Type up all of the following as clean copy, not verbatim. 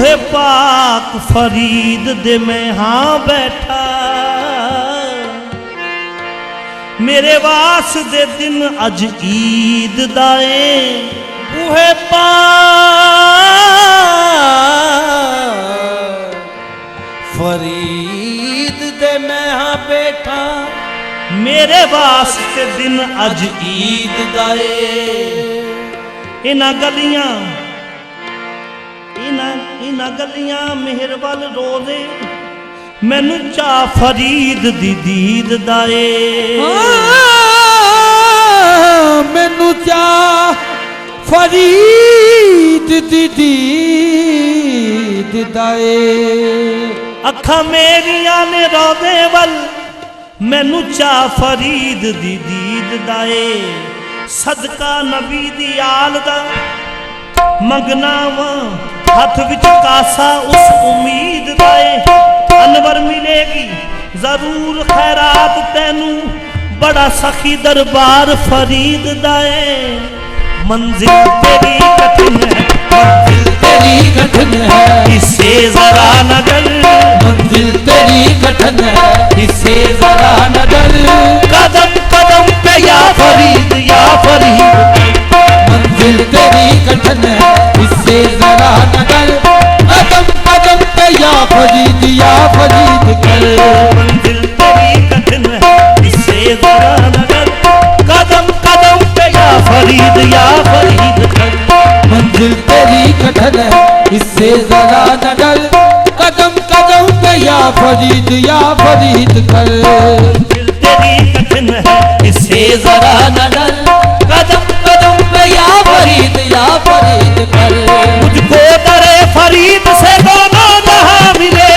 बूहे पाक फरीद दे मैं हाँ बैठा, मेरे वास दे दिन अज ईद दाए। बूहे पाक फरीद दे मैं हाँ बैठा, मेरे वास्ते दिन अज ईद दाए। इना गलियां इना गलियां मेहरबल रोज़े मैनू चा फरीद दी दीद दाए। मैनू चा फरीद दी दीद दाए। अखा मेरिया ने रोज़े वल मैनू चा फरीद दी दीद दाए। सदका नबी दी आल दा मंगना वा हथ विच कासा उस उम्मीद दाए। अनवर मिलेगी जरूर खैरात तैनू बड़ा सखी दरबार फरीद दाए। मंजिल तेरी कठिन है, मंजिल तेरी कठिन है, इसे जरा न डर। मंजिल तेरी कठिन है, इसे जरा न डर। कदम कदम पे या फरीद या फरीद। मंजिल तेरी कठिन है, इससे जरा न डर। कदम कदम पे या फरीद कर। मंजिल तेरी कठिन है, इससे जरा न डर। कदम कदम पे या फरीद कर। मंजिल तेरी कठिन है, इससे जरा न डर। कदम कदम पे या फरीद कर। मंजिल तेरी कठिन है, इससे जरा न डर। कदम कदम पे या फरीद कर। मुझको दरे फरीद से दोनों जहां मिले,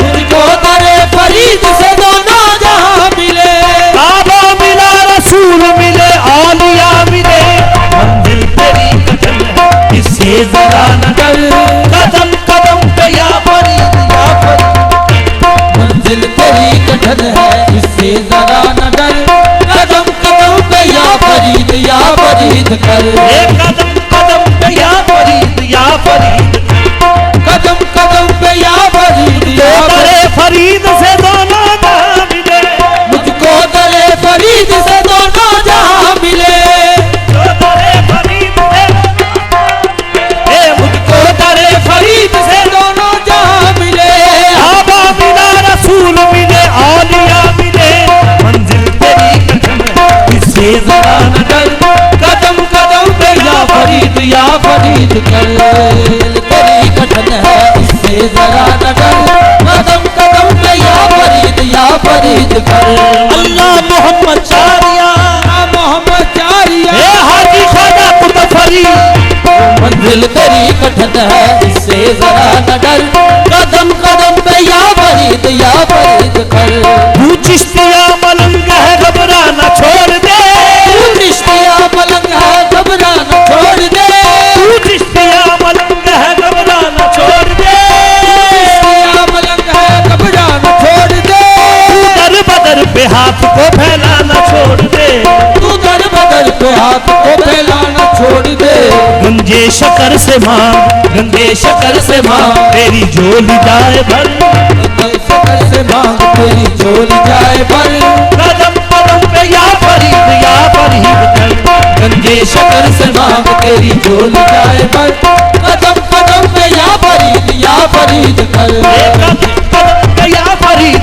मुझको दरे फरीद से दोनों जहां मिले। काबा मिला रसूल मिले औलिया मिले। मंजिल तेरी कठिन है, इससे जरा न डर। कदम कदम पे या फरीद कर। मंजिल तेरी कठिन है, इससे जरा न डर। कदम कदम पे या फरीद कर। कदम कदम पे या फरीद कदम कदम पे या फरीद दरे फरीद से दोनों जहां मिले। मुझको दरे फरीद से दोनों जहां मिले। दरे फरीद से मुझको दरे फरीद से दोनों जहां मिले। काबा मिला रसूल मिले औलिया मिले। मंजिल तेरी कठिन है, इससे जरा न डर। कदम कदम पे या फरीद कर। तेरी कठिन है, इससे जरा न डर। कदम कदम पे या फरीद कर। अल्लाह मोहम्मद चारिया ए हाजी ख्वाजा कुतुब फरीद। मंजिल तेरी कठिन है, इससे जरा न डर। कदम कदम पे या फरीद कर। तू चिश्तिया मलंग है घबराना छोड़ दे। तू चिश्तिया मलंग है घबराना छोड़ दे। तू चिश्तिया मलंग है घबराना छोड़ दे। चिश्तिया मलंग है घबराना छोड़ दे। तू दर बदर पे हाथ को फैलाना छोड़ दे। तू दर बदर पे हाथ को फैलाना छोड़ दे। गंजे शकर से मां तेरी झोली जाए भर। शकर से मांग तेरी झोल जाए भर। कदम कदम पे या फरीद कर। गंजे शकर से मांग तेरी झोल जाए भर। कदम कदम पे या फरीद कर। कदम कदम पे या फरीद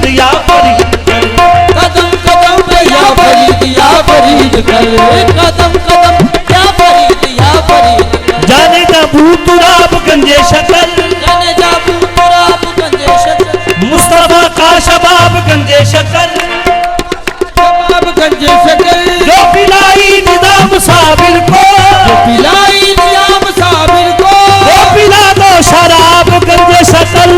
कर। कदम कदम पे या फरीद कर। कदम कदम या फरीद कर। जाने का भूतुराब गंजे शकर। जाने जा पूरा गंजे शकर। मुस्तफा का शबाब गंजे शकर। शबाब गंजे शकर। जो पिलाई निजाम साबिर को, पिलाई नियाम साबिर को। वो पिला दो शराब गंजे शकर।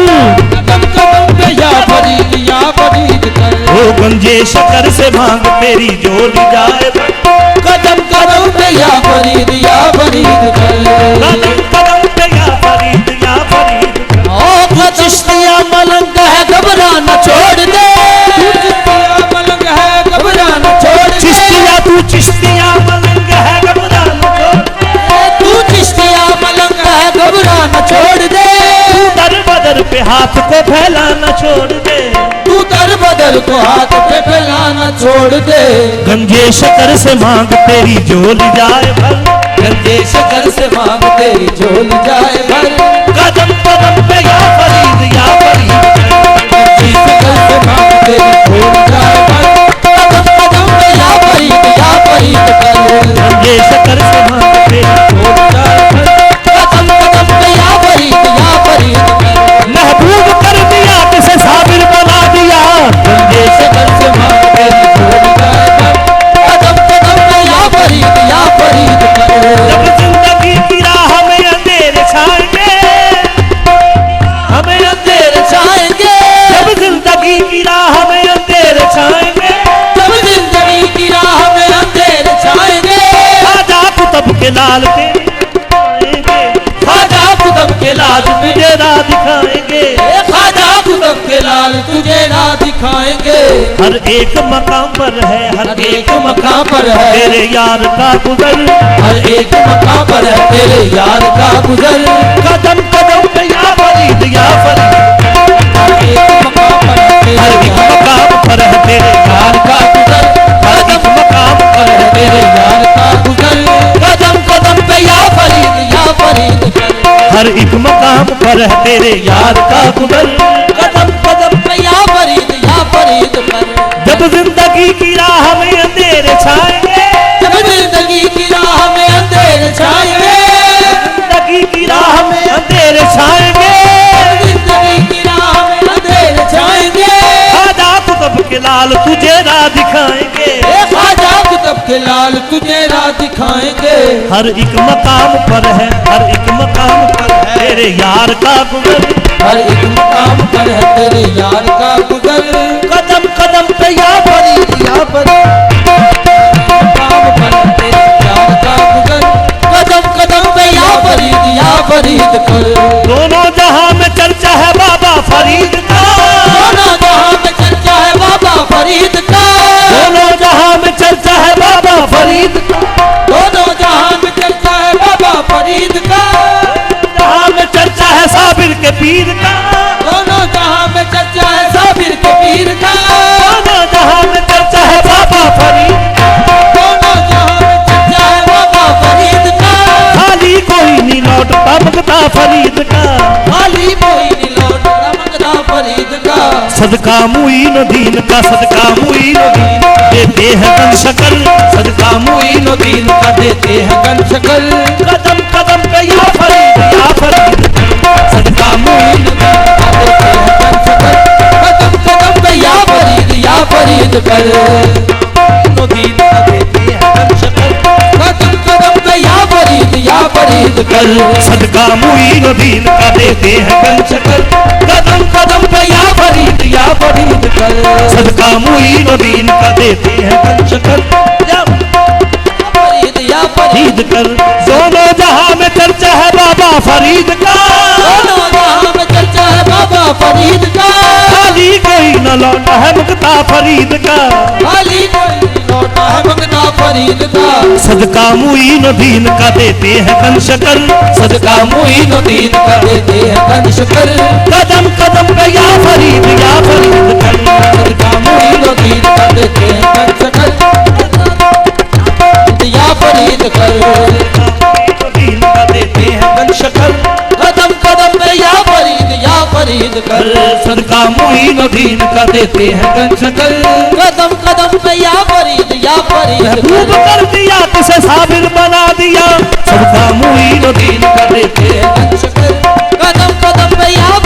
कदम कदम पे या फरीद कर। वो गंजे शकर से मांग तेरी झोली जाए भर। कदम कदम पे या फरीद कर। कदम कदम पे या फरीद कर। तू चिश्तिया मलंग है घबराना छोड़ दे। तू चिश्तिया मलंग है घबराना छोड़ दे। तू चिश्तिया मलंग है घबराना छोड़ दे। तू चिश्तिया मलंग है घबराना छोड़ दे। तू दर हाथ को फैलाना छोड़ दे, तू दर बदर को हाथ पे फैलाना छोड़ दे। गंजे शकर से मांग तेरी झोल जाए भर, गंजे शकर से मांग तेरी झोल जाए भर। कदम कदम पे या फरीद या फरीद गंजे शकर से मांग तेरी झोल जाए भर। कदम कदम पे या फरीद कर। गंजे शकर से मांग तेरी झोल जाए भर, कदम कदम पे या फरीद कर। महबूब कर दिया किसे साबिर बना दिया, गंजे शकर से मांग तेरी झोल जाए भर। कदम कदम पे या फरीद कर। जब जिंदगी की राह में अंधेरे छाएंगे, हमें अंधेरे छाएंगे, जब जिंदगी की राह में अंधेरे छाएंगे, जब जिंदगी की राह में अंधेरे छाएंगे। खाजा कुतुब के लाल तेरे दिखाएंगे, खाजा कुतुब के लाल तुझे राह दिखाएंगे, खाजा कुतुब के लाल तुझे राह दिखाएंगे। हर एक मकाम पर है, हर हर एक मकाम पर है तेरे यार का गुजर, हर एक मकाम पर है तेरे यार का गुजर। कदम कदम पे या फरीद या फरीद, हर एक मकाम पर है हर तेरे एक यार मकाम पर है तेरे यार का गुजर। हर एक मकाम पर है तेरे तेरे यार का गुजर। कदम कदम पे या फरीद कर। हर एक मकाम पर है तेरे यार का गुजर, कदम कदम पे या फरीद कर। जब जिंदगी की राह में अंधेरे छाएंगे, जब जिंदगी की राह में अंधेरे छाएंगे, जिंदगी की राह में अंधेरे छाएंगे, जिंदगी की राह में अंधेरे छाएंगे। खाजा कुतुब के लाल तुझे राह दिखाएंगे, खाजा कुतुब के लाल तुझे राह दिखाएंगे। हर एक मकाम पर है, हर एक मकाम पर है तेरे यार का गुजर, हर एक मकाम पर है तेरे यार का गुजर। कदम कदम पे या फरीद या फरीद, मकाम पर है तेरे यार का गुजर। कदम कदम पे या फरीद कर। दोनों जहां में चर्चा है बाबा फरीद का, दोनों जहां में चर्चा है बाबा फरीद का। दोनों जहां में चर्चा है बाबा फरीद का, दोनों जहां में चर्चा है बाबा फरीद का। जहां में चर्चा है साबिर के पीर का, दोनों जहां में चर्चा है साबिर के पीर का। दोनों जहां में चर्चा है बाबा फरीद का, दोनों जहां में चर्चा है बाबा फरीद का। खाली कोई नहीं लौटता मगता फरीद का, खाली कोई नहीं लौटता मंगता फरीद का। सदका मुईन दीन का, सदका मुईन दीन देते हैं गन शकर, सदका मुईन दीन का देते हैं गन शकल। कदम कदम पे या फरीद या फरीद, सदका मुईन दीन का देते हैं गन शकर, कदम कदम पे या फरीद कर। दीन का देते हैं गन शकर, कदम कदम पे या फरीद कर। सदका मुईन दीन का देते हैं गन शकर, कदम कदम पे या फरीद कर, सदका मुईन दीन का देते हैं गन शकर, या फरीद फरीद कर। दोनों जहां में चर्चा है बाबा फरीद का, दोनों जहां में चर्चा है बाबा फरीद का। खाली कोई न लौटा है मुक्ता फरीद का, खाली कोई नहीं लौटा है मंगता फरीद का। सदका मुईन दीन का देते हैं गन शकर, सदका मुईन दीन का देते हैं गन शकर। कदम कदम पे या फरीद कर, सदका मुईन दीन का देते हैं गन शकर। या फरीद कर। दीन का देते हैं गन शकर, कदम कदम पे या फरीद कर। सदका मुईन दीन का देते हैं गन शकर, कदम कदम पे या फरीद महबूब कर। कर दिया किसे साबिर बना दिया, सदका मुईन दीन का देते हैं गन शकर, कदम कदम पे या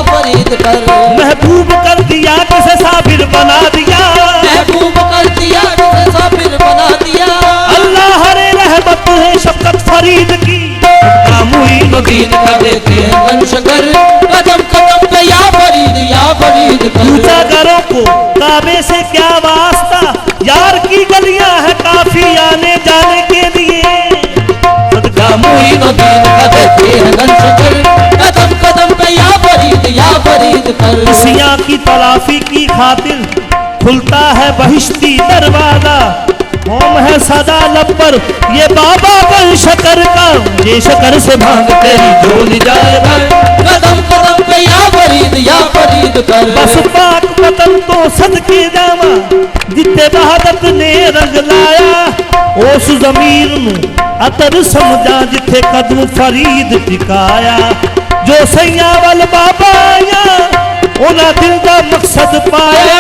फरीद कर। महबूब कर दिया किसे साबिर बना दिया, महबूब कर दिया जिसे साबिर बना दिया। अल्लाह हरे रहमत है शफकत फरीद की, सदका मुईन दीन का देते हैं गन शकर। कदम कदम पे या फरीद कर। पूजागरों को काबे से क्या वास्ता, यार की गलियां है काफी आने जाने के लिए, सदका मुईन दीन का देते हैं गन शकर। कदम कदम पे या फरीद कर। खुशियां की तलाफी की खातिर खुलता है बहिश्ती दरवाजा, होम है सदा लब पर ये बाबा गन शकर का, ये शकर से भांग तेरी झोल जाए भर। कदम कदम पे या या फरीद कर बस पाक वतन तो सदके जावा जिथे बहादत ने रंग लाया उस जमीर नू अतर समझा जिथे कदम फरीद टिकाया जो सैया वल बाबा आया उन्हें दिल का मकसद पाया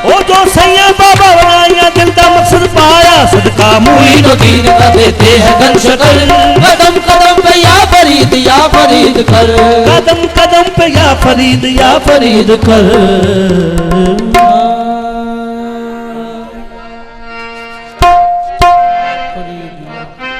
ओ जो सैया बाबा बनाया दिल का मकसद पाया सदका मुईनुद्दीन का देते हैं गन शक्ल कदम कदम पे या फरीद कर कदम कदम पे या फरीद कर